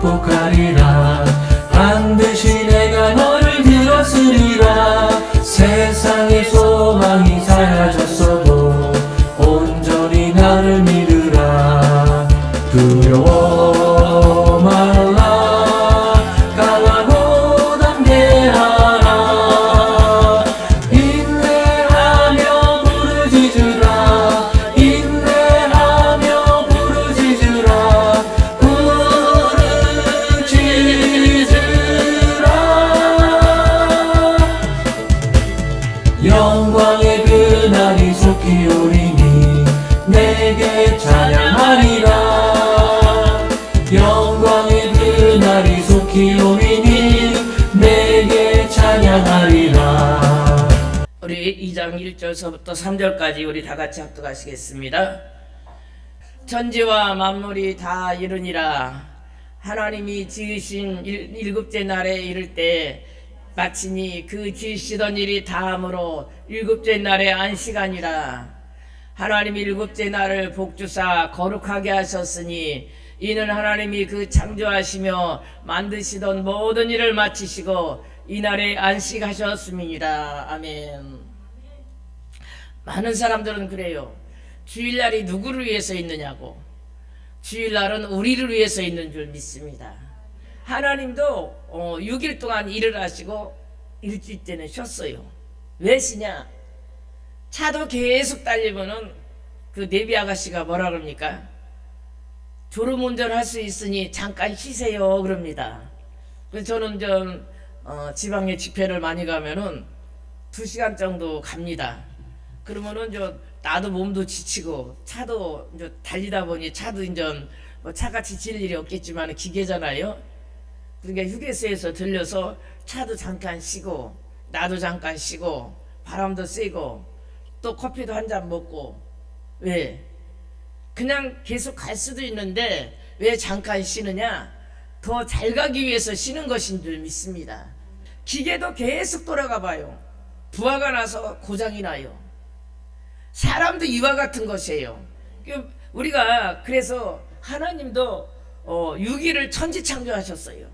극복하리라. 반드시 내가 너를 들었으리라. 세상의 소망이 사라졌어도 온전히 나를 믿으라. 두려워 말라. 강하고 담대하라. 인내하며 부르짖으라. 인내하며 부르짖으라. 부르짖으라. 영광의 그날이 속히 오리니 내게 찬양하리라. 영광의 그날이 속히 오리니 내게 찬양하리라. 우리 2장 1절서부터 3절까지 우리 다 같이 합독하시겠습니다. 천지와 만물이 다 이르니라. 하나님이 지으신 일곱째 날에 이를 때 마치니 그 지으시던 일이 다함으로 일곱째 날의 안식아니라. 하나님이 일곱째 날을 복주사 거룩하게 하셨으니 이는 하나님이 그 창조하시며 만드시던 모든 일을 마치시고 이날에 안식하셨음이니라. 아멘. 많은 사람들은 그래요. 주일날이 누구를 위해서 있느냐고. 주일날은 우리를 위해서 있는 줄 믿습니다. 하나님도 6일 동안 일을 하시고 일주일째는 쉬었어요. 왜 쉬냐? 차도 계속 달리면은 그 내비 아가씨가 뭐라 그럽니까? 졸음운전할 수 있으니 잠깐 쉬세요 그럽니다. 그래서 저는 좀 지방에 집회를 많이 가면은 2시간 정도 갑니다. 그러면은 나도 몸도 지치고 차도 이제 달리다 보니 차도 이제 뭐 차가 지칠 일이 없겠지만 기계잖아요. 그러니까 휴게소에서 들려서 차도 잠깐 쉬고 나도 잠깐 쉬고 바람도 쐬고 또 커피도 한 잔 먹고. 왜? 그냥 계속 갈 수도 있는데 왜 잠깐 쉬느냐? 더 잘 가기 위해서 쉬는 것인 줄 믿습니다. 기계도 계속 돌아가 봐요. 부하가 나서 고장이 나요. 사람도 이와 같은 것이에요. 우리가 그래서 하나님도 6일을 천지창조하셨어요.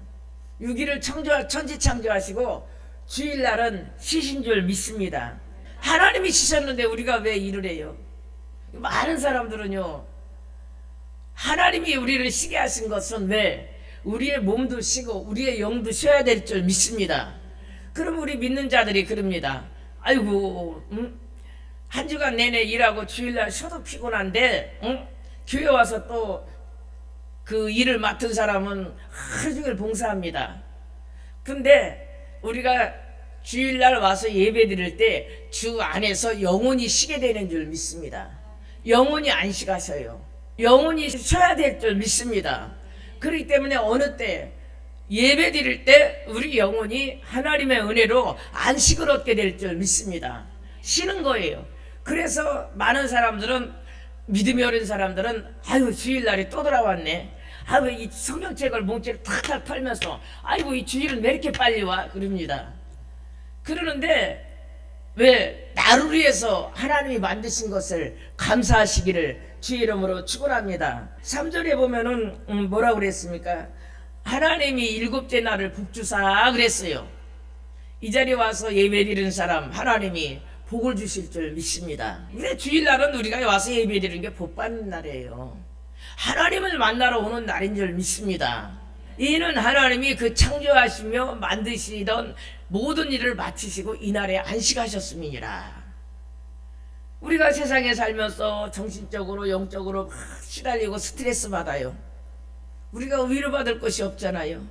6일을 천지창조하시고 주일날은 쉬신 줄 믿습니다. 하나님이 쉬셨는데 우리가 왜 일을 해요? 많은 사람들은요, 하나님이 우리를 쉬게 하신 것은 왜? 우리의 몸도 쉬고 우리의 영도 쉬어야 될 줄 믿습니다. 그럼 우리 믿는 자들이 그럽니다. 아이고, 한 주간 내내 일하고 주일날 쉬어도 피곤한데 교회 와서 또 그 일을 맡은 사람은 하루 종일 봉사합니다. 근데 우리가 주일날 와서 예배 드릴 때 주 안에서 영혼이 쉬게 되는 줄 믿습니다. 영혼이 안식하셔요. 영혼이 쉬어야 될 줄 믿습니다. 그렇기 때문에 어느 때 예배 드릴 때 우리 영혼이 하나님의 은혜로 안식을 얻게 될 줄 믿습니다. 쉬는 거예요. 그래서 많은 사람들은, 믿음이 어린 사람들은 아유 주일날이 또 돌아왔네, 아유 이 성경책을 몽책을 탁탁 털면서 아이고 이 주일은 왜 이렇게 빨리 와 그럽니다. 그러는데 왜? 나를 위해서 하나님이 만드신 것을 감사하시기를 주의 이름으로 축원합니다. 3절에 보면은 뭐라고 그랬습니까? 하나님이 일곱째 날을 복주사 그랬어요. 이 자리에 와서 예배 드리는 사람 하나님이 복을 주실 줄 믿습니다. 근데 주일날은 우리가 와서 예배 드리는 게 복 받는 날이에요. 하나님을 만나러 오는 날인 줄 믿습니다. 이는 하나님이 그 창조하시며 만드시던 모든 일을 마치시고 이날에 안식하셨음이니라. 우리가 세상에 살면서 정신적으로 영적으로 막 시달리고 스트레스 받아요. 우리가 위로받을 것이 없잖아요.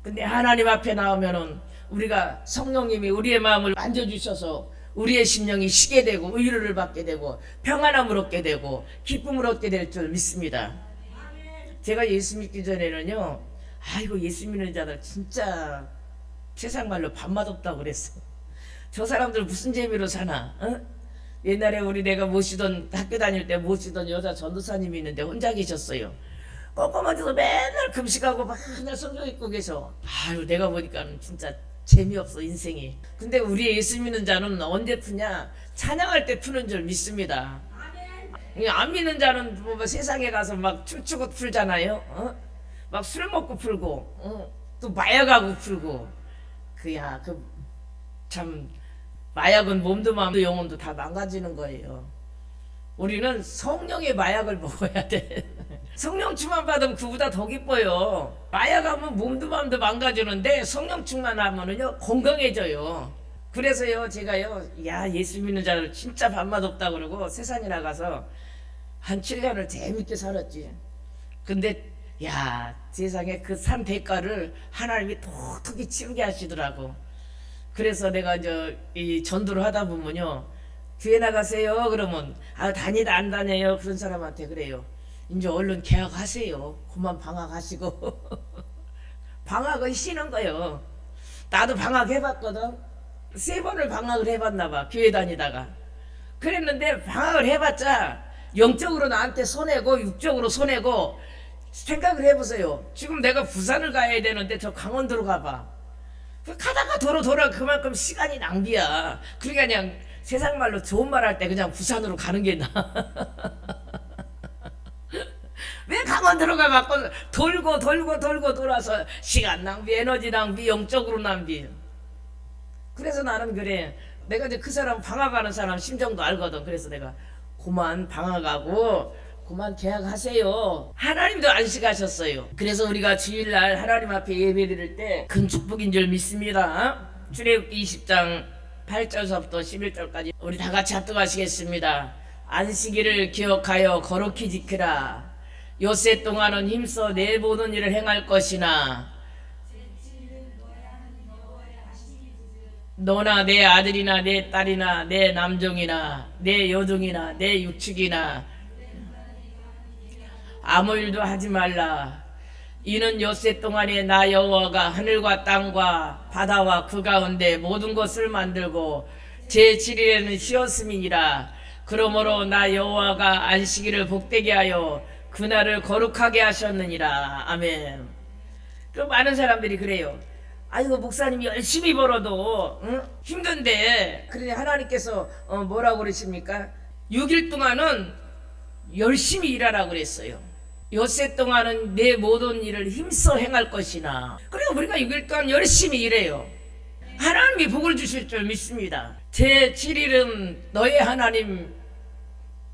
근데 하나님 앞에 나오면은 우리가 성령님이 우리의 마음을 만져주셔서 우리의 심령이 쉬게 되고 위로를 받게 되고 평안함을 얻게 되고 기쁨을 얻게 될 줄 믿습니다. 제가 예수 믿기 전에는요, 아이고 예수 믿는 자들 진짜 세상 말로 밥맛 없다고 그랬어. 저 사람들 무슨 재미로 사나? 옛날에 내가 모시던, 학교 다닐 때 모시던 여자 전도사님이 있는데 혼자 계셨어요. 꼼꼼하게도 맨날 금식하고 맨날 성경 읽고 계셔. 아유 내가 보니까 진짜 재미없어 인생이. 근데 우리 예수 믿는 자는 언제 푸냐? 찬양할 때 푸는 줄 믿습니다. 안 믿는 자는 뭐 세상에 가서 막 춤추고 풀잖아요. 막 술 먹고 풀고 또 마약하고 풀고 그야 그 참 마약은 몸도 마음도 영혼도 다 망가지는 거예요. 우리는 성령의 마약을 먹어야 돼. 성령 충만 받으면 그보다 더 기뻐요. 마약하면 몸도 마음도 망가지는데 성령 충만하면은요 건강해져요. 그래서요 제가요 야 예수 믿는 자를 진짜 밥맛 없다 그러고 세상에 나가서 한 7년을 재밌게 살았지. 근데 야 세상에 그 산 대가를 하나님이 톡톡히 치르게 하시더라고. 그래서 내가 이제 이 전도를 하다 보면요 교회 나가세요 그러면 아 다니다 안 다녀요 그런 사람한테 그래요. 이제 얼른 개학하세요. 그만 방학하시고. 방학은 쉬는 거예요. 나도 방학 해봤거든. 3번을 방학을 해봤나 봐 교회 다니다가. 그랬는데 방학을 해봤자 영적으로 나한테 손해고 육적으로 손해고. 생각을 해보세요. 지금 내가 부산을 가야 되는데 저 강원도로 가봐. 가다가 돌아 그만큼 시간이 낭비야. 그러니까 그냥 세상 말로 좋은 말 할 때 그냥 부산으로 가는 게 나아. 왜 강원도로 가갖고 돌고 돌아서 시간 낭비, 에너지 낭비, 영적으로 낭비. 그래서 나는 그래. 내가 이제 그 사람 방학하는 사람 심정도 알거든. 그래서 내가 그만 방학하고 그만 개학하세요. 하나님도 안식하셨어요. 그래서 우리가 주일날 하나님 앞에 예배 드릴 때 큰 축복인 줄 믿습니다. 출애굽기 20장 8절서부터 11절까지 우리 다 같이 합독하시겠습니다. 안식일을 기억하여 거룩히 지키라. 엿새 동안은 힘써 내 모든 일을 행할 것이나 너나 내 아들이나 내 딸이나 내 남종이나 내 여종이나 내 육축이나 아무 일도 하지 말라. 이는 엿새 동안에 나 여호와가 하늘과 땅과 바다와 그 가운데 모든 것을 만들고 제7일에는 쉬었음이니라. 그러므로 나 여호와가 안식일을 복되게 하여 그날을 거룩하게 하셨느니라. 아멘. 또 많은 사람들이 그래요. 아이고 목사님이 열심히 벌어도 힘든데 그러니 하나님께서 뭐라고 그러십니까? 6일 동안은 열심히 일하라고 그랬어요. 엿새 동안은 내 모든 일을 힘써 행할 것이나. 그래 우리가 6일 동안 열심히 일해요. 하나님이 복을 주실 줄 믿습니다. 제7일은 너의 하나님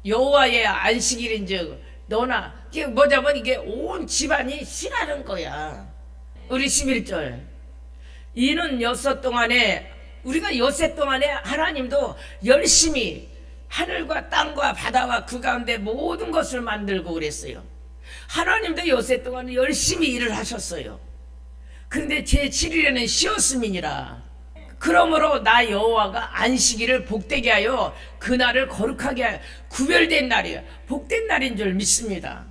여호와의 안식일인즉 너나 이게 뭐냐면 이게 온 집안이 쉬라는 거야. 우리 11절 이는 엿새 동안에 우리가 엿새 동안에 하나님도 열심히 하늘과 땅과 바다와 그 가운데 모든 것을 만들고 그랬어요. 하나님도 엿새 동안 열심히 일을 하셨어요. 그런데 제7일에는 쉬었음이니라. 그러므로 나 여호와가 안식일을 복되게 하여 그날을 거룩하게 하여 구별된 날이에요. 복된 날인 줄 믿습니다.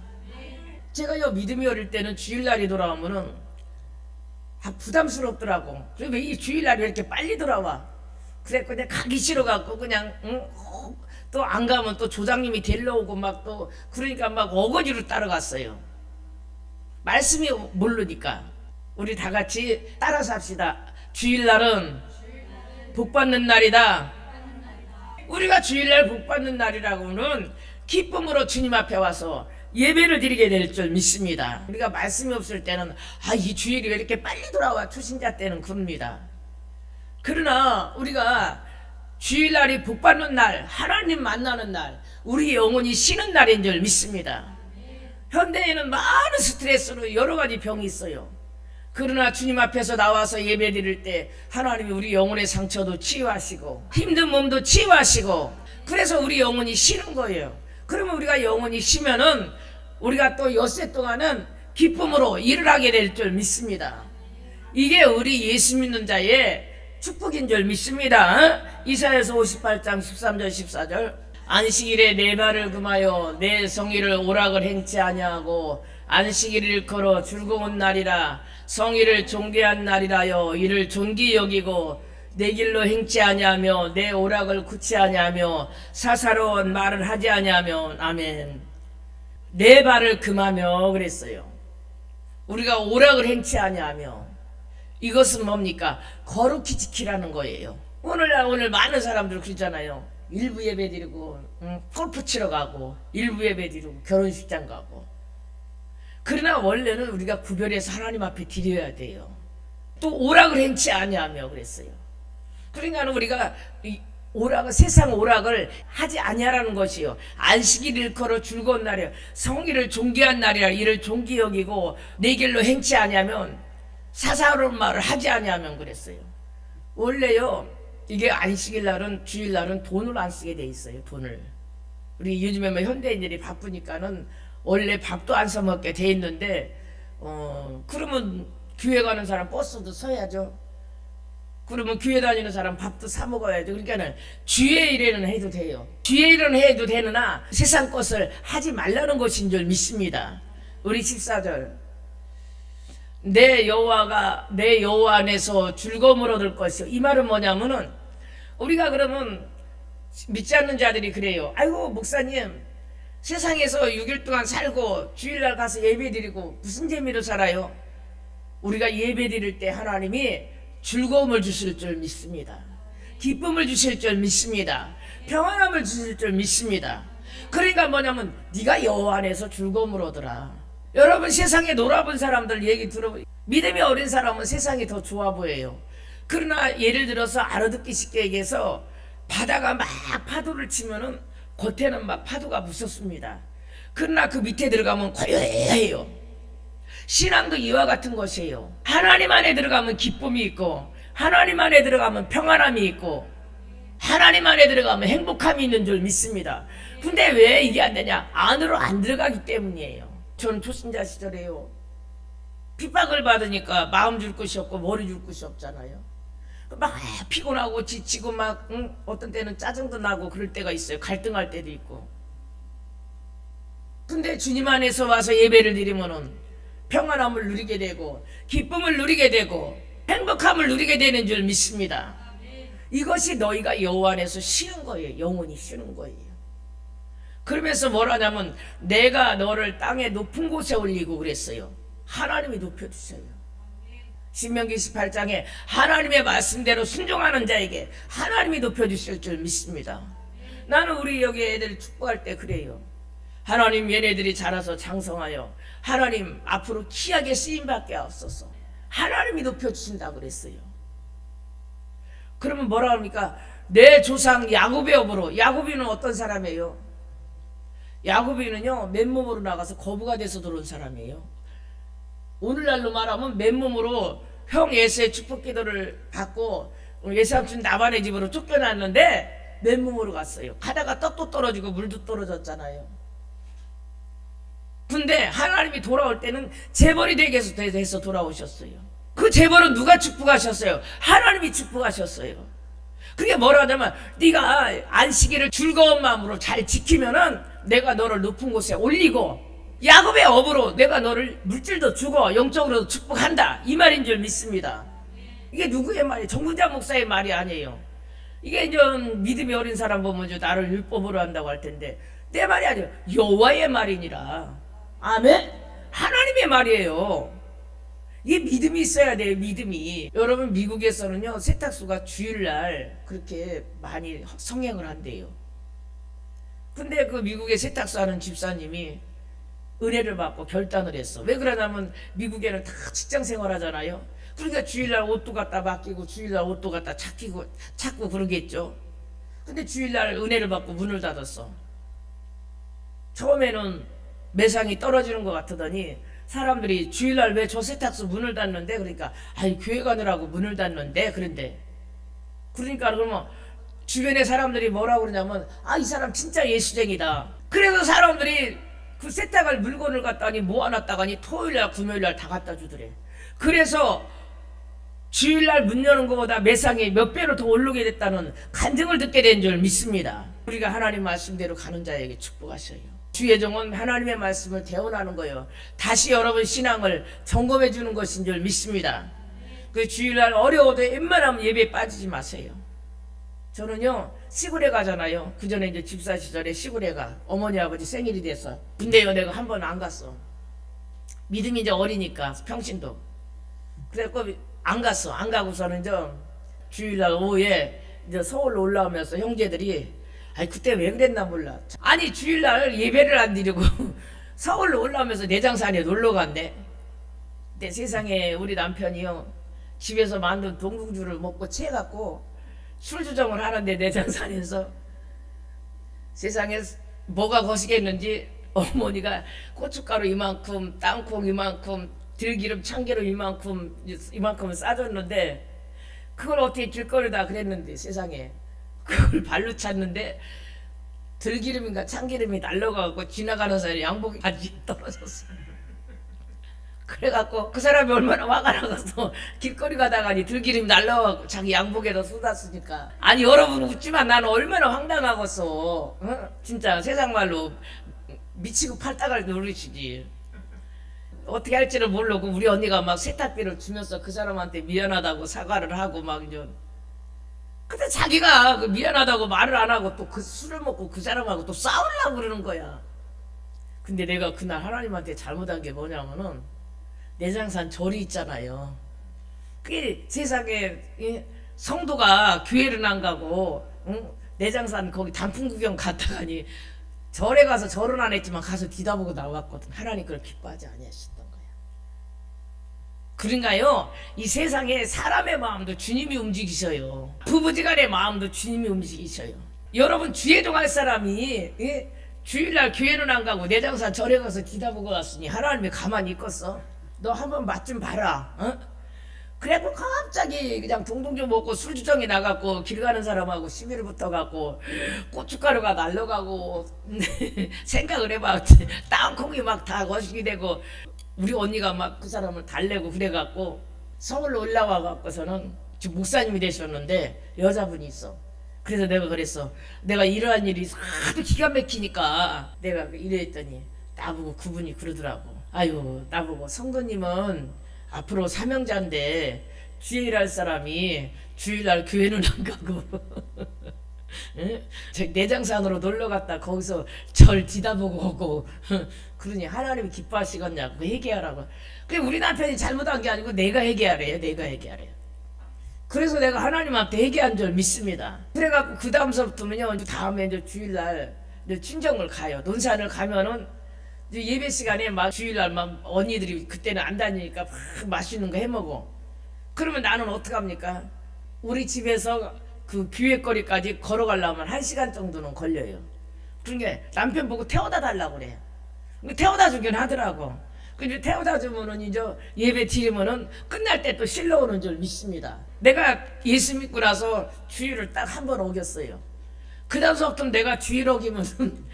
제가요 믿음이 어릴 때는 주일날이 돌아오면은 부담스럽더라고. 왜 이 주일날이 이렇게 빨리 돌아와? 그래서 그냥 가기 싫어갖고 그냥 또 안 가면 또 조장님이 데려오고 막 또 그러니까 막 어거지로 따라갔어요. 말씀이 모르니까. 우리 다 같이 따라서 합시다. 주일날은 복받는 날이다. 우리가 주일날 복받는 날이라고는 기쁨으로 주님 앞에 와서 예배를 드리게 될 줄 믿습니다. 우리가 말씀이 없을 때는 이 주일이 왜 이렇게 빨리 돌아와? 초신자 때는 그럽니다. 그러나 우리가 주일날이 복받는 날, 하나님 만나는 날, 우리 영혼이 쉬는 날인 줄 믿습니다. 현대에는 많은 스트레스로 여러 가지 병이 있어요. 그러나 주님 앞에서 나와서 예배 드릴 때 하나님이 우리 영혼의 상처도 치유하시고 힘든 몸도 치유하시고 그래서 우리 영혼이 쉬는 거예요. 그러면 우리가 영혼이 쉬면은 우리가 또 엿새 동안은 기쁨으로 일을 하게 될 줄 믿습니다. 이게 우리 예수 믿는 자의 축복인 줄 믿습니다. 이사야서 58장 13절 14절 안식일에 내 말을 금하여 내 성의를 오락을 행치 아니하고 안식일을 일컬어 즐거운 날이라 성의를 존귀한 날이라여 이를 존귀 여기고 내 길로 행치 아니하며 내 오락을 굳지 아니하며 사사로운 말을 하지 아니하며 아멘. 내 발을 금하며 그랬어요. 우리가 오락을 행치 아니하며 이것은 뭡니까? 거룩히 지키라는 거예요. 오늘 많은 사람들 그러잖아요. 일부 예배 드리고 골프 치러 가고 일부 예배 드리고 결혼식장 가고 그러나 원래는 우리가 구별해서 하나님 앞에 드려야 돼요. 또 오락을 행치 아니하며 그랬어요. 그러니까 우리가 오락을, 세상 오락을 하지 아니하라는 것이요. 안식일 일컬어 즐거운 날이요. 성일을 존귀한 날이라 이를 존귀 여기고 내 길로 행치 아니하면, 사사로운 말을 하지 아니하면 그랬어요. 원래요, 이게 안식일 날은, 주일 날은 돈을 안 쓰게 돼 있어요. 돈을. 우리 요즘에 뭐 현대인들이 바쁘니까는 원래 밥도 안 사 먹게 돼 있는데, 그러면 교회 가는 사람 버스도 서야죠. 그러면 교회 다니는 사람 밥도 사 먹어야죠. 그러니까는 주의 일에는 해도 돼요. 주의 일은 해도 되느나 세상 것을 하지 말라는 것인 줄 믿습니다. 우리 14절. 내 여호와가 내 여호와 안에서 즐거움을 얻을 것이요. 이 말은 뭐냐면은, 우리가 그러면 믿지 않는 자들이 그래요. 아이고 목사님, 세상에서 6일 동안 살고 주일날 가서 예배 드리고 무슨 재미로 살아요? 우리가 예배 드릴 때 하나님이 즐거움을 주실 줄 믿습니다. 기쁨을 주실 줄 믿습니다. 평안함을 주실 줄 믿습니다. 그러니까 뭐냐면 네가 여호와 안에서 즐거움을 얻으라. 여러분, 세상에 놀아본 사람들 얘기 들어보면 믿음이 어린 사람은 세상이 더 좋아 보여요. 그러나 예를 들어서 알아듣기 쉽게 얘기해서 바다가 막 파도를 치면은 겉에는 막 파도가 무섭습니다. 그러나 그 밑에 들어가면 고요해요. 신앙도 이와 같은 것이에요. 하나님 안에 들어가면 기쁨이 있고, 하나님 안에 들어가면 평안함이 있고, 하나님 안에 들어가면 행복함이 있는 줄 믿습니다. 근데 왜 이게 안 되냐? 안으로 안 들어가기 때문이에요. 저는 초신자 시절에요, 핍박을 받으니까 마음 줄 곳이 없고 머리 줄 곳이 없잖아요. 막 피곤하고 지치고 막 어떤 때는 짜증도 나고 그럴 때가 있어요. 갈등할 때도 있고. 근데 주님 안에서 와서 예배를 드리면은 평안함을 누리게 되고 기쁨을 누리게 되고 행복함을 누리게 되는 줄 믿습니다. 이것이 너희가 여호와 안에서 쉬는 거예요. 영원히 쉬는 거예요. 그러면서 뭐라냐면 내가 너를 땅의 높은 곳에 올리고 그랬어요. 하나님이 높여주셔요. 신명기 18장에 하나님의 말씀대로 순종하는 자에게 하나님이 높여주실 줄 믿습니다. 나는 우리 여기 애들 축복할 때 그래요. 하나님, 얘네들이 자라서 장성하여 하나님 앞으로 귀하게 쓰임받게 하옵소서. 하나님이 높여주신다 그랬어요. 그러면 뭐라 합니까? 내 조상 야곱의 업으로. 야곱이는 어떤 사람이에요? 야곱이는요, 맨몸으로 나가서 거부가 돼서 들어온 사람이에요. 오늘날로 말하면 맨몸으로 형 예수의 축복 기도를 받고 예삼촌 나반의 집으로 쫓겨났는데 맨몸으로 갔어요. 가다가 떡도 떨어지고 물도 떨어졌잖아요. 근데 하나님이 돌아올 때는 재벌이 되게 해서 돌아오셨어요. 그 재벌은 누가 축복하셨어요? 하나님이 축복하셨어요. 그게 뭐라냐면 네가 안식일을 즐거운 마음으로 잘 지키면은 내가 너를 높은 곳에 올리고 야곱의 업으로 내가 너를 물질도 주고 영적으로도 축복한다, 이 말인 줄 믿습니다. 이게 누구의 말이에요? 정문장 목사의 말이 아니에요. 이게 이제 믿음이 어린 사람 보면 나를 율법으로 한다고 할 텐데 내 말이 아니에요. 여호와의 말이니라. 아멘. 하나님의 말이에요. 이게 믿음이 있어야 돼요. 믿음이. 여러분, 미국에서는요 세탁소가 주일날 그렇게 많이 성행을 한대요. 근데 그 미국에 세탁소 하는 집사님이 은혜를 받고 결단을 했어. 왜 그러냐면 미국에는 다 직장 생활 하잖아요. 그러니까 주일날 옷도 갖다 맡기고 주일날 옷도 갖다 찾고 그러겠죠. 근데 주일날 은혜를 받고 문을 닫았어. 처음에는 매상이 떨어지는 것 같더니 사람들이 주일날 왜 저 세탁소 문을 닫는데? 그러니까 아니 교회 가느라고 문을 닫는데. 그러니까 그러면 주변에 사람들이 뭐라고 그러냐면 이 사람 진짜 예수쟁이다. 그래서 사람들이 그 세탁할 물건을 갖다니 모아놨다가니 토요일날 금요일날 다 갖다 주더래. 그래서 주일날 문 여는 것보다 매상이 몇 배로 더 오르게 됐다는 간증을 듣게 된 줄 믿습니다. 우리가 하나님 말씀대로 가는 자에게 축복하셔요. 주의 종은 하나님의 말씀을 대언하는 거예요. 다시 여러분 신앙을 점검해 주는 것인 줄 믿습니다. 그 주일날 어려워도 웬만하면 예배에 빠지지 마세요. 저는요 시골에 가잖아요. 그 전에 이제 집사 시절에 시골에 가 어머니 아버지 생일이 돼서. 근데요 내가 한 번 안 갔어. 믿음이 이제 어리니까 평신도. 그래갖고 안 갔어. 안 가고서는 이제 주일날 오후에 이제 서울로 올라오면서 형제들이 아니 그때 왜 그랬나 몰라. 아니 주일날 예배를 안 드리고 서울로 올라오면서 내장산에 놀러 간대. 근데 세상에 우리 남편이요, 집에서 만든 동궁주를 먹고 취해갖고 술주정을 하는데 내장산에서 세상에 뭐가 거시겠는지 어머니가 고춧가루 이만큼, 땅콩 이만큼, 들기름, 참기름 이만큼을 싸줬는데 그걸 어떻게 길거리다 그랬는데 세상에 그걸 발로 찼는데 들기름인가 참기름이 날라가고 지나가는 사이에 양복이 같이 떨어졌어. 그래갖고 그 사람이 얼마나 화가 나가서 길거리 가다가니 들기름이 날라가고 자기 양복에다 쏟았으니까. 아니 여러분 웃지만 나는 얼마나 황당하겠어. 응? 진짜 세상 말로 미치고 팔다갈 노릇이지. 어떻게 할지를 모르고 우리 언니가 막 세탁비를 주면서 그 사람한테 미안하다고 사과를 하고 막 이제. 근데 자기가 그 미안하다고 말을 안 하고 또 그 술을 먹고 그 사람하고 또 싸우려고 그러는 거야. 근데 내가 그날 하나님한테 잘못한 게 뭐냐면은 내장산 절이 있잖아요. 그게 세상에 성도가 교회를 안 가고 응? 내장산 거기 단풍 구경 갔다가니 절에 가서 절은 안 했지만 가서 뒤다보고 나왔거든. 하나님 그걸 기뻐하지 아니하셨던 거야. 그런가요? 이 세상에 사람의 마음도 주님이 움직이셔요. 부부지간의 마음도 주님이 움직이셔요. 여러분 주예종할 사람이 주일날 교회는 안 가고 내장산 절에 가서 뒤다보고 왔으니 하나님이 가만히 있겠어? 너 한번 맛 좀 봐라. 어? 그래갖고 갑자기 그냥 동동주 먹고 술주정이 나갔고 길 가는 사람하고 시비를 붙어갖고 고춧가루가 날라가고 생각을 해봐. 땅콩이 막 다 거시기 되고 우리 언니가 막 그 사람을 달래고 그래갖고 서울로 올라와갖고서는 지금 목사님이 되셨는데 여자분이 있어. 그래서 내가 그랬어. 내가 이러한 일이 하도 기가 막히니까 내가 이랬더니 나보고 그분이 그러더라고. 아유 나보고 성도님은 앞으로 사명자인데 주일할 사람이 주일날 교회는 안 가고 내장산으로 놀러 갔다 거기서 절 뒤다보고 오고 그러니 하나님이 기뻐하시겠냐고 회개하라고. 그게 우리 남편이 잘못한 게 아니고 내가 회개하래요. 내가 회개하래요. 그래서 내가 하나님한테 회개한 줄 믿습니다. 그래갖고 그 다음서부터는요 이제 다음에 이제 주일날 이제 친정을 가요. 논산을 가면은 이제 예배 시간에 막 주일날 막 언니들이 그때는 안 다니니까 막 맛있는 거 해먹어. 그러면 나는 어떡합니까? 우리 집에서 그 교회거리까지 걸어가려면 1시간 정도는 걸려요. 그러니까 남편 보고 태워다 달라고 그래요. 태워다 주긴 하더라고. 근데 태워다 주면은 이제 예배 드리면은 끝날 때 또 실러 오는 줄 믿습니다. 내가 예수 믿고 나서 주일을 딱 한 번 어겼어요. 그 다음부터 내가 주일 어기면은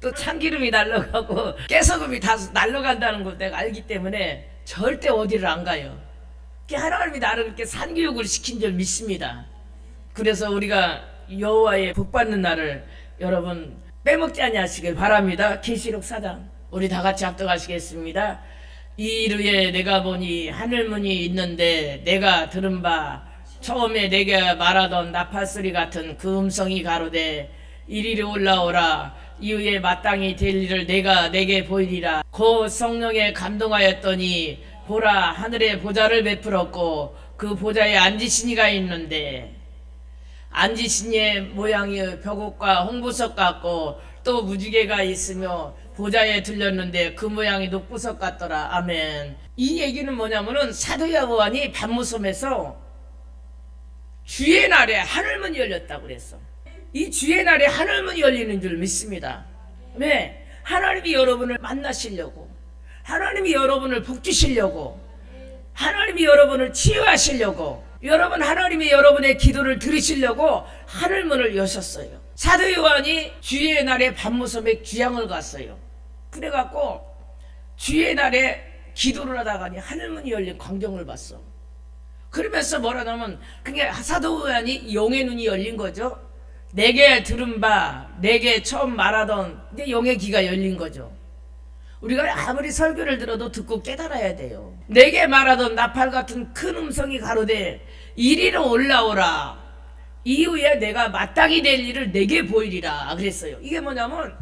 또 참기름이 날라가고 깨소금이 다 날라간다는 걸 내가 알기 때문에 절대 어디를 안 가요. 하나님이 나를 그렇게 산교육을 시킨 줄 믿습니다. 그래서 우리가 여호와의 복 받는 날을 여러분 빼먹지 아니하시길 바랍니다. 계시록 4장 우리 다 같이 합독하시겠습니다. 이르에 내가 보니 하늘문이 있는데 내가 들은 바 처음에 내게 말하던 나팔소리 같은 그 음성이 가로되 이리로 올라오라. 이후에 마땅히 될 일을 내가 내게 보이리라. 곧 성령에 감동하였더니 보라 하늘에 보좌를 베풀었고 그 보좌에 앉으신 이가 있는데 앉으신 이의 모양이 벽옥과 홍보석 같고 또 무지개가 있으며 보좌에 들렸는데 그 모양이 녹보석 같더라. 아멘. 이 얘기는 뭐냐면은 사도 요한이 밤무섬에서 주의 날에 하늘문이 열렸다고 그랬어. 이 주의 날에 하늘문이 열리는 줄 믿습니다. 왜? 하나님이 여러분을 만나시려고, 하나님이 여러분을 복주시려고, 하나님이 여러분을 치유하시려고, 여러분 하나님이 여러분의 기도를 들으시려고 하늘문을 여셨어요. 사도 요한이 주의 날에 밤무섬에 귀향을 갔어요. 그래갖고 주의 날에 기도를 하다가니 하늘문이 열린 광경을 봤어. 그러면서 뭐라냐면 그게 사도 요한이 영의 눈이 열린 거죠. 내게 들은 바, 내게 처음 말하던 내 영의 귀가 열린 거죠. 우리가 아무리 설교를 들어도 듣고 깨달아야 돼요. 내게 말하던 나팔 같은 큰 음성이 가로되 이리로 올라오라. 이후에 내가 마땅히 될 일을 내게 보이리라 그랬어요. 이게 뭐냐면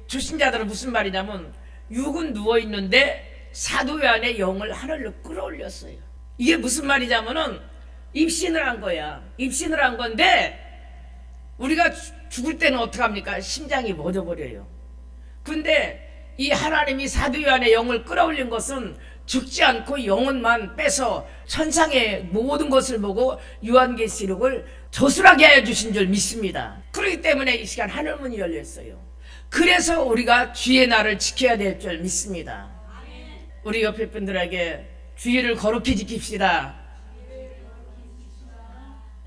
초신자들은 무슨 말이냐면 육은 누워있는데 사도 요한의 영을 하늘로 끌어올렸어요. 이게 무슨 말이냐면은 입신을 한 거야. 입신을 한 건데 우리가 죽을 때는 어떡합니까? 심장이 멎어버려요. 근데 이 하나님이 사도 요한의 영을 끌어올린 것은 죽지 않고 영혼만 빼서 천상의 모든 것을 보고 요한계시록을 조술하게 하여 주신 줄 믿습니다. 그렇기 때문에 이 시간 하늘문이 열렸어요. 그래서 우리가 주의 날을 지켜야 될 줄 믿습니다. 우리 옆에 분들에게 주의를 거룩히 지킵시다.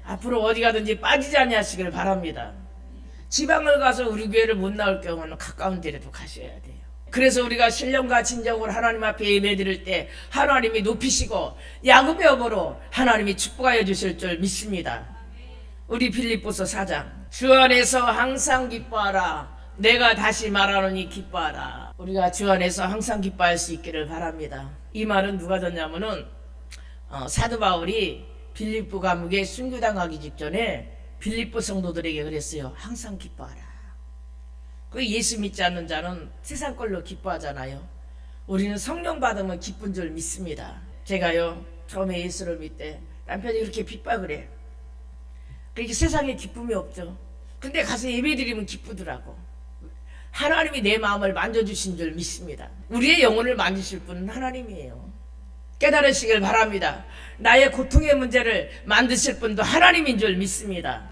앞으로 어디 가든지 빠지지 아니하시길 바랍니다. 지방을 가서 우리 교회를 못 나올 경우는 가까운 데라도 가셔야 돼요. 그래서 우리가 신령과 진정으로 하나님 앞에 예배드릴 때 하나님이 높이시고 야곱의 업으로 하나님이 축복하여 주실 줄 믿습니다. 우리 빌립보서 4장, 주 안에서 항상 기뻐하라. 내가 다시 말하노니 기뻐하라. 우리가 주 안에서 항상 기뻐할 수 있기를 바랍니다. 이 말은 누가 졌냐면은 사도 바울이 빌립보 감옥에 순교당하기 직전에 빌립보 성도들에게 그랬어요. 항상 기뻐하라. 그 예수 믿지 않는 자는 세상 걸로 기뻐하잖아요. 우리는 성령 받으면 기쁜 줄 믿습니다. 제가요 처음에 예수를 믿때 남편이 그렇게 핍박을 해. 그렇게 세상에 기쁨이 없죠. 근데 가서 예배드리면 기쁘더라고. 하나님이 내 마음을 만져주신 줄 믿습니다. 우리의 영혼을 만지실 분은 하나님이에요. 깨달으시길 바랍니다. 나의 고통의 문제를 만드실 분도 하나님인 줄 믿습니다.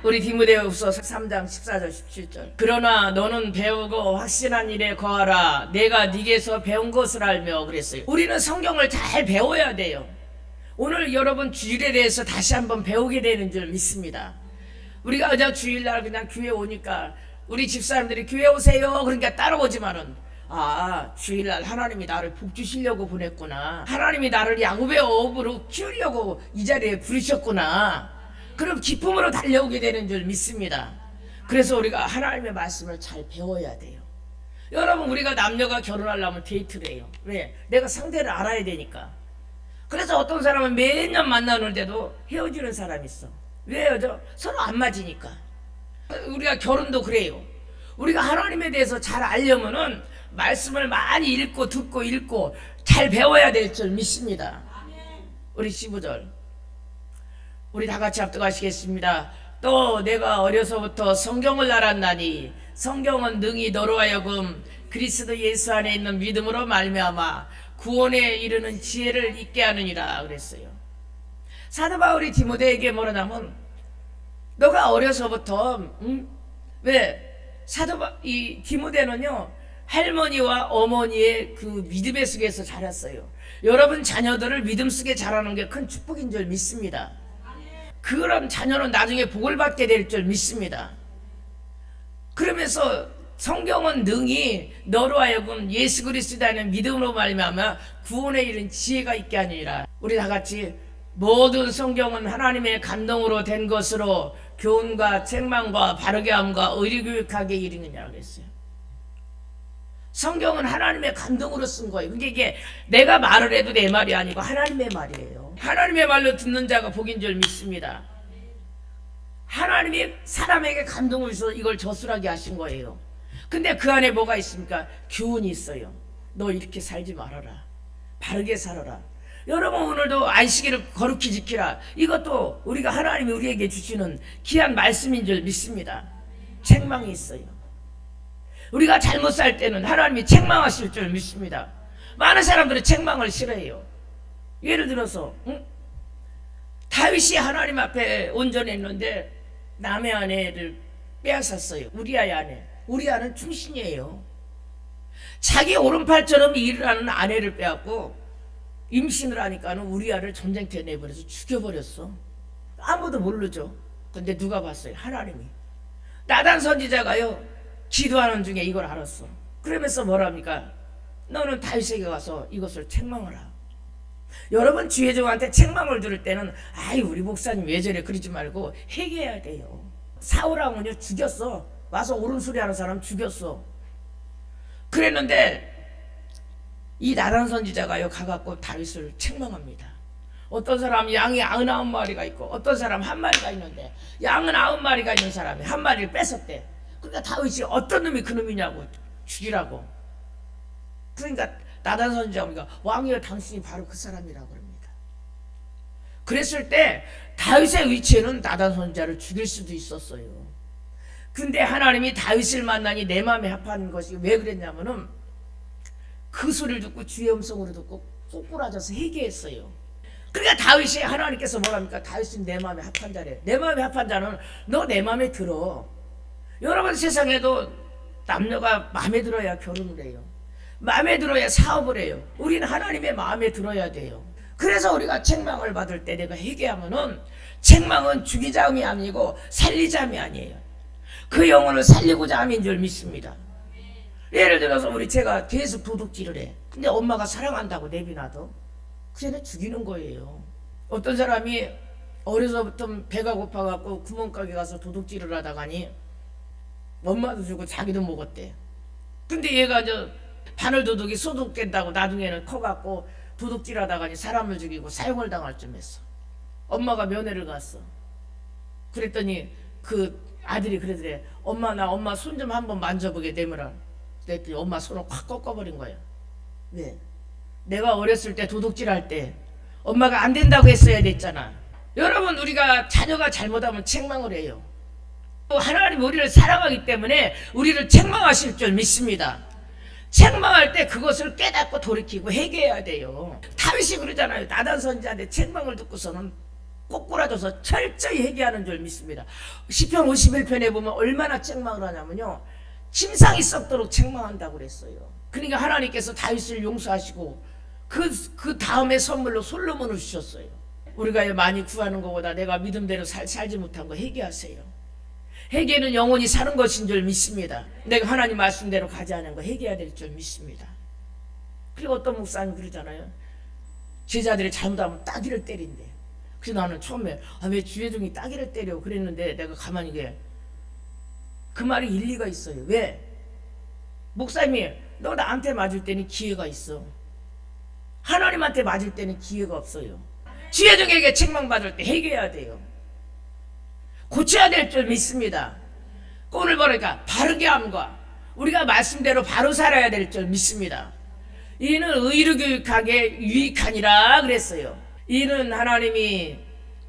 우리 디모데후서 3장 14절 17절, 그러나 너는 배우고 확신한 일에 거하라. 내가 네게서 배운 것을 알며 그랬어요. 우리는 성경을 잘 배워야 돼요. 오늘 여러분 주일에 대해서 다시 한번 배우게 되는 줄 믿습니다. 우리가 그냥 주일날 그냥 교회 오니까 우리 집사람들이 교회 오세요 그러니까 따라오지만은 주일날 하나님이 나를 복 주시려고 보냈구나. 하나님이 나를 야곱의 업으로 키우려고 이 자리에 부르셨구나. 그럼 기쁨으로 달려오게 되는 줄 믿습니다. 그래서 우리가 하나님의 말씀을 잘 배워야 돼요. 여러분 우리가 남녀가 결혼하려면 데이트를 해요. 왜? 내가 상대를 알아야 되니까. 그래서 어떤 사람은 매년 만나는데도 헤어지는 사람이 있어. 왜 헤어져? 서로 안 맞으니까. 우리가 결혼도 그래요. 우리가 하나님에 대해서 잘 알려면은 말씀을 많이 읽고 듣고 읽고 잘 배워야 될 줄 믿습니다. 우리 15절 우리 다 같이 합독하시겠습니다. 또 내가 어려서부터 성경을 알았나니 성경은 능히 너로 하여금 그리스도 예수 안에 있는 믿음으로 말미암아 구원에 이르는 지혜를 있게 하느니라 그랬어요. 사도 바울이 디모데에게 뭐라냐면 너가 어려서부터 왜 이 디모데는요 할머니와 어머니의 그 믿음의 속에서 자랐어요. 여러분 자녀들을 믿음 속에 자라는 게 큰 축복인 줄 믿습니다. 그런 자녀는 나중에 복을 받게 될 줄 믿습니다. 그러면서 성경은 능히 너로 하여금 예수 그리스도라는 믿음으로 말미암아 구원에 이른 지혜가 있게 하니라. 우리 다 같이 모든 성경은 하나님의 감동으로 된 것으로 교훈과 책망과 바르게 함과 의리 교육하게 이르느냐 그랬어요. 성경은 하나님의 감동으로 쓴 거예요. 그러니까 이게 내가 말을 해도 내 말이 아니고 하나님의 말이에요. 하나님의 말로 듣는 자가 복인 줄 믿습니다. 하나님이 사람에게 감동을 줘서 이걸 저술하게 하신 거예요. 근데 그 안에 뭐가 있습니까? 교훈이 있어요. 너 이렇게 살지 말아라. 바르게 살아라. 여러분 오늘도 안식일을 거룩히 지키라. 이것도 우리가 하나님이 우리에게 주시는 귀한 말씀인 줄 믿습니다. 책망이 있어요. 우리가 잘못 살 때는 하나님이 책망하실 줄 믿습니다. 많은 사람들은 책망을 싫어해요. 예를 들어서 다윗이 하나님 앞에 온전했는데 남의 아내를 빼앗았어요. 우리아의 아내. 우리아는 충신이에요. 자기 오른팔처럼 일을 하는 아내를 빼앗고 임신을 하니까는 우리아를 전쟁터에 내버려서 죽여버렸어. 아무도 모르죠. 근데 누가 봤어요? 하나님이. 나단 선지자가요 기도하는 중에 이걸 알았어. 그러면서 뭐랍니까? 너는 다윗에게 가서 이것을 책망하라. 여러분 주의종한테 책망을 들을 때는 우리 목사님 왜 저래 그러지 말고 회개해야 돼요. 사울왕은요 죽였어. 와서 옳은 소리 하는 사람 죽였어. 그랬는데 이 나단 선지자가요 가갖고 다윗을 책망합니다. 어떤 사람은 양이 99마리가 있고 어떤 사람은 1마리가 있는데 양은 9마리가 있는 사람이 1마리를 뺏었대. 그러니까 다윗이 어떤 놈이 그 놈이냐고 죽이라고. 그러니까 나단 선지자가 왕이여 당신이 바로 그 사람이라고 그럽니다. 그랬을 때 다윗의 위치에는 나단 선지자를 죽일 수도 있었어요. 근데 하나님이 다윗을 만나니 내 마음에 합한 것이 왜 그랬냐면은 그 소리를 듣고 주의 음성으로 듣고 꼬꾸라져서 회개했어요. 그러니까 다윗이 하나님께서 뭐랍니까? 다윗은 내 마음에 합한 자래. 내 마음에 합한 자는 너 내 마음에 들어. 여러분 세상에도 남녀가 마음에 들어야 결혼을 해요. 마음에 들어야 사업을 해요. 우리는 하나님의 마음에 들어야 돼요. 그래서 우리가 책망을 받을 때 내가 회개하면은 책망은 죽이자함이 아니고 살리자함이 아니에요. 그 영혼을 살리고자 함인 줄 믿습니다. 예를 들어서 제가 계속 도둑질을 해. 근데 엄마가 사랑한다고 내비놔도 그쟤는 죽이는 거예요. 어떤 사람이 어려서부터 배가 고파갖고 구멍가게 가서 도둑질을 하다가니 엄마도 주고 자기도 먹었대. 근데 얘가 바늘 도둑이 소독된다고 나중에는 커갖고 도둑질 하다가니 사람을 죽이고 사형을 당할 쯤 했어. 엄마가 면회를 갔어. 그랬더니 그 아들이 그러더래. 엄마 나 엄마 손 좀 한번 만져보게 되물어. 그랬더니 엄마 손을 확 꺾어버린 거야. 왜? 내가 어렸을 때 도둑질 할 때 엄마가 안 된다고 했어야 됐잖아. 여러분 우리가 자녀가 잘못하면 책망을 해요. 또 하나님 우리를 사랑하기 때문에 우리를 책망하실 줄 믿습니다. 책망할 때 그것을 깨닫고 돌이키고 회개해야 돼요. 다윗이 그러잖아요. 나단 선지자한테 책망을 듣고서는 꼬꾸라져서 철저히 회개하는 줄 믿습니다. 시편 51편에 보면 얼마나 책망을 하냐면요, 침상이 썩도록 책망한다고 그랬어요. 그러니까 하나님께서 다윗을 용서하시고 그 다음에 선물로 솔로몬을 주셨어요. 우리가 많이 구하는 것보다 내가 믿음대로 살지 못한 거 회개하세요. 회개는 영원히 사는 것인 줄 믿습니다. 내가 하나님 말씀대로 가지 않은 거 회개해야 될 줄 믿습니다. 그리고 어떤 목사님 그러잖아요. 제자들이 잘못하면 따귀를 때린대. 그래서 나는 처음에 왜 주예종이 따귀를 때려 그랬는데 내가 가만히 그 말이 일리가 있어요. 왜? 목사님이 너 나한테 맞을 때는 기회가 있어. 하나님한테 맞을 때는 기회가 없어요. 주예종에게 책망받을 때 회개해야 돼요. 고쳐야 될 줄 믿습니다. 오늘 보니까 바르게 함과 우리가 말씀대로 바로 살아야 될 줄 믿습니다. 이는 의로 교육하게 유익하니라 그랬어요. 이는 하나님이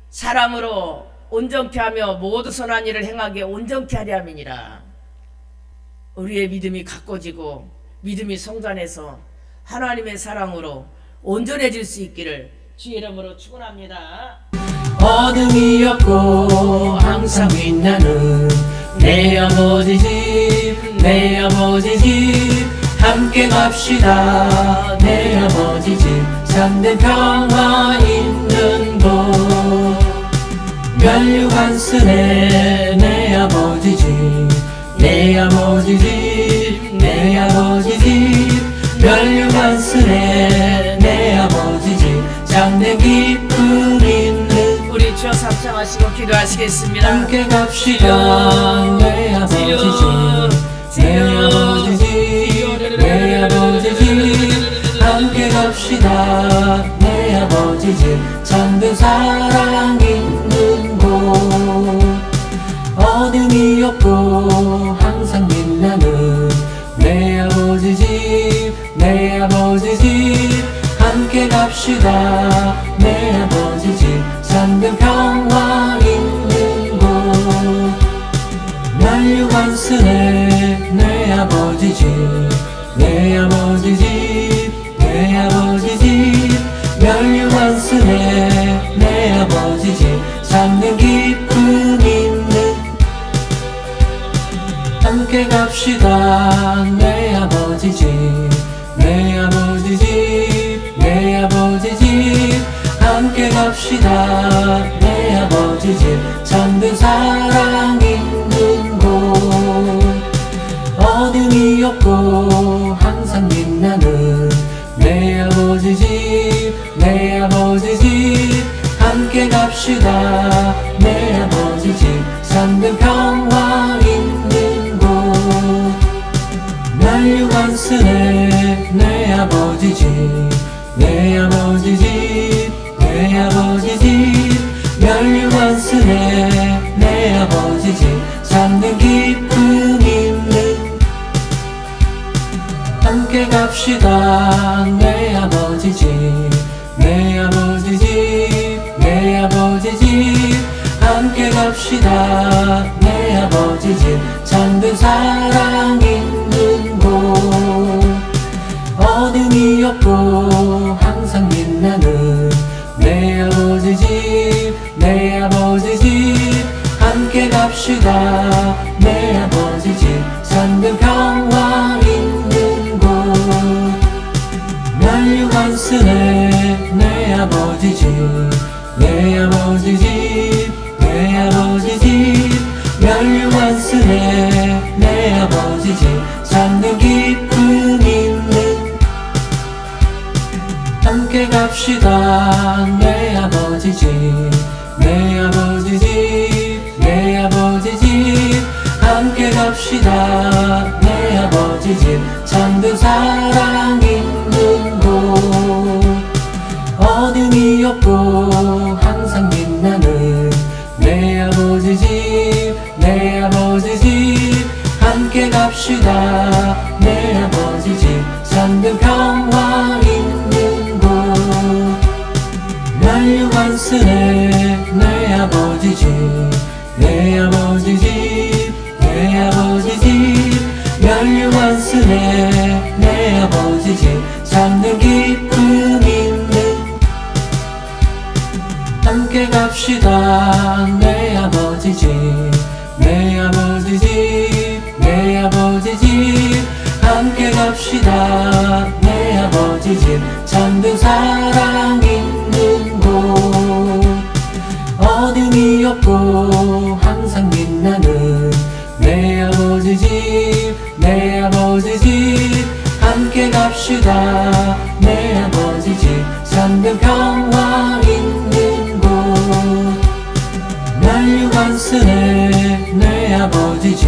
사람으로 온전케 하며 모두 선한 일을 행하게 온전케 하려 함이니라. 우리의 믿음이 가꿔지고 믿음이 성장해서 하나님의 사랑으로 온전해질 수 있기를 주의 이름으로 축원합니다. 어둠이 없고 항상 빛나는 내 아버지 집, 내 아버지 집 함께 갑시다. 내 아버지 집 참된 평화 있는 곳. 면류관 쓰네 내 아버지 집, 내 아버지 집, 내 아버지 집 면류관 쓰네 내 아버지 집 참된 기쁨 있는. 우리 주여 삼창하시고 기도하시겠습니다. 함께 갑시다. 내 아버지 집, 내 아버지 집, 내 아버지 집 함께 갑시다. 내 아버지 집 참된 사랑 있는 곳. 어둠이 없고 항상 빛나는 내 아버지 집, 내 아버지 집 함께 갑시다. 내 아버지 집 참된 평화 있는 곳. 면류관 쓰네 내 아버지 집, 내 아버지 집, 내 아버지 집 면류관 쓰네 내 아버지 집 참된 기쁨 있는. 함께 갑시다. 내 아버지 집, 내 아버지 집, 내 아버지 집 함께 갑시다. 내 아버지 집 참된 사랑 있는 곳. 어둠이 없고 항상 빛나는 내 아버지 집, 내 아버지 집 함께 갑시다. 내 아버지 집 참된 평화 있는 곳. 면류관 쓰네 내 아버지 집, 내 아버지 집, 내 아버지 집 면류관 쓰네 내 아버지 집 참된 기쁨 있는. 함께 갑시다. 내 아버지 집, 내 아버지 집, 내 아버지 집 함께 갑시다. 내 아버지 집 참된 사랑 있는 곳. 어디 어둠이 없고 항상 빛나는 내 아버지 집, 내 아버지 집 함께 갑시다. 내 아버지 집 잠든 평화 있는 곳. 멸류관순의 내 아버지 집, 내 아버지 집, 내 아버지 집 멸류관순의 내 아버지 집 잠든 기쁨 있는. 함께 갑시다. 내 아버지 집, 내 아버지 집, 내 아버지 집 함께 갑시다. 내 아버지 집 잠든 사랑 있는 곳. 어둠이 없고 항상 빛나는 내 아버지 집, 내 아버지 집 함께 갑시다. 내 아버지 집 잠든 평화 있는 곳. 멸류관순의 내 아버지 집, 내 아버지 집, 내 아버지 집 멸류관순의 내 아버지 집 잠든 기쁨 있는. 함께 갑시다. 내 아버지 집, 내 아버지 집, 내 아버지 집 함께 갑시다. 내 아버지 집 잠든 사랑 있는 곳. 어둠이 없고 항상 빛나는 내 아버지 집, 내 아버지 집 함께 갑시다. 내 아버지 집 잠든 평화 있는 곳. 멸류관순의 내 아버지 집,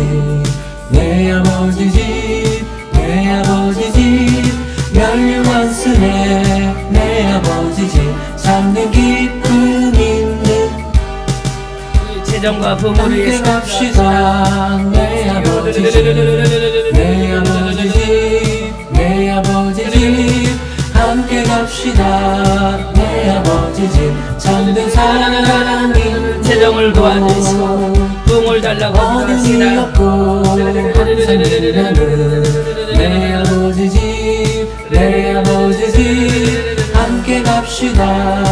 내 아버지 집, 내 아버지 집 멸류관순의 내 아버지 집 잠든 기쁨 있는. 재정과 부모를 함께 위해서 갑시다. 내 아버지 집, 내 아버지 집, 내 아버지 집 함께 갑시다. 내 아버지 집 잠든 사랑 있는. 재정을 도와주시고 부모를 달라고 어둠이 합시다. 없고 항상 빛나는 내 아버지 집, 내 아버지 집 함께 갑시다.